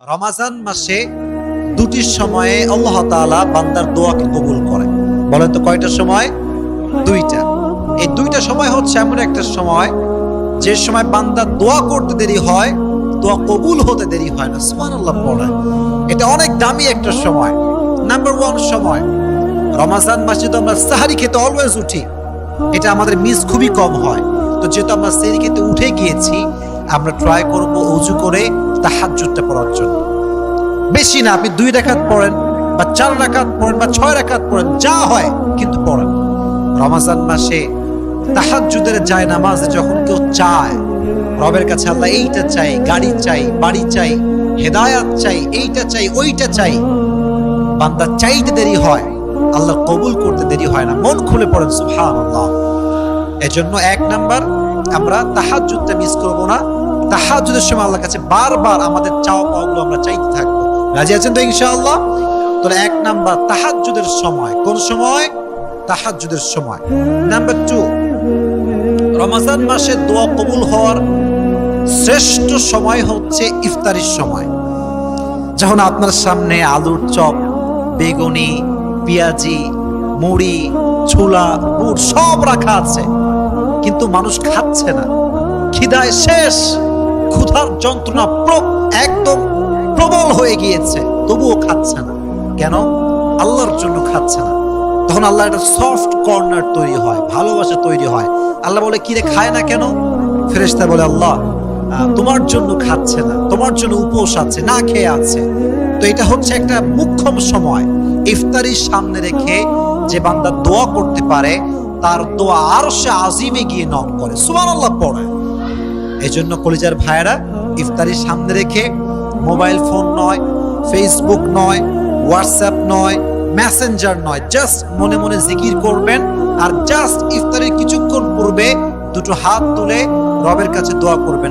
রমাজান মাসে দুটি সময়ে আল্লাহ তাআলা বান্দার দোয়াকে কবুল করে। বলেন তো কয়টা সময়? দুইটা। এই দুইটা সময় হচ্ছে এমন একটা সময় যে সময় বান্দার দোয়া করতে দেরি হয়, দোয়া কবুল হতে দেরি হয় না। সুবহানাল্লাহ পড়ে। এটা অনেক দামি একটা সময়। নাম্বার 1 সময় রমাজান মাসে তো আমরা সাহারি খেতে অলওয়েজ উঠি, এটা আমাদের মিস খুবই কম হয়। তো যেহেতু আমরা সাহারি খেতে উঠে গিয়েছি, আমরা ট্রাই করব ওযু করে তাহাজ্জুদটা পড়ার জন্য। বেশি না, আপনি 2 রাকাত পড়েন বা 4 রাকাত পড়েন বা 6 রাকাত পড়েন, যা হয় কিন্তু পড়েন। রমাজান মাসে তাহাজ্জুদের যায় নামাজে যখন কেউ চায় রবের কাছে, আল্লাহ এইটা চাই, গাড়ি চাই, বাড়ি চাই, হেদায়াত চাই, এইটা চাই, ওইটা চাই, বান্দা চাইতে দেরি হয়, আল্লাহ কবুল করতে দেরি হয় না। মন খুলে পড়েন সুবহানাল্লাহ। এজন্য 1 নাম্বার, আমরা তাহাজ্জুদটা মিস করব না। তাহাজ্জুদের সময় আল্লাহর কাছে বারবার আমাদের চাওয়া পাওয়াগুলো আমরা চাইতে থাকবো। রাজি আছেন তো ইনশাআল্লাহ? তাহলে 1 নাম্বার তাহাজ্জুদের সময়। কোন সময়? তাহাজ্জুদের সময়। নাম্বার 2, রমজান মাসে দোয়া কবুল হওয়ার শ্রেষ্ঠ সময় হচ্ছে ইফতারির সময়। যখন আপনার সামনে আলুর চপ, বেগুনি, পেঁয়াজি, মুড়ি, ছোলা, বুট সব রাখা আছে, কিন্তু মানুষ খাচ্ছে না, খিদায় শেষ, ক্ষুধার যন্ত্রণা একদম প্রবল হয়ে গিয়েছে, তবুও খাচ্ছে না। কেন? আল্লাহর জন্য খাচ্ছে না। তখন আল্লাহ একটা সফট কর্নার তৈরি হয়, ভালোবাসা তৈরি হয়। আল্লাহ বলে, কিরে খায় না কেন? ফেরেশতা বলে, আল্লাহ তোমার জন্য খাচ্ছে না, তোমার জন্য উপোস আছে, না খেয়ে আছে। তো এটা হচ্ছে একটা মুখ্যম সময়। ইফতারির সামনে রেখে যে বান্দা দোয়া করতে পারে, তার দোয়া আরশে আজিমে গিয়ে নক করে, সুবহানাল্লাহ পড়ে। এই জন্য কলিজার ভাইয়েরা, ইফতারির সামনে রেখে মোবাইল ফোন নয়, ফেসবুক নয়, হোয়াটসঅ্যাপ নয়, মেসেঞ্জার নয়, জাস্ট মনে মনে জিকির করবেন। আর জাস্ট ইফতারের কিছুক্ষণ পূর্বে 2 হাত তুলে রবের কাছে দোয়া করবেন।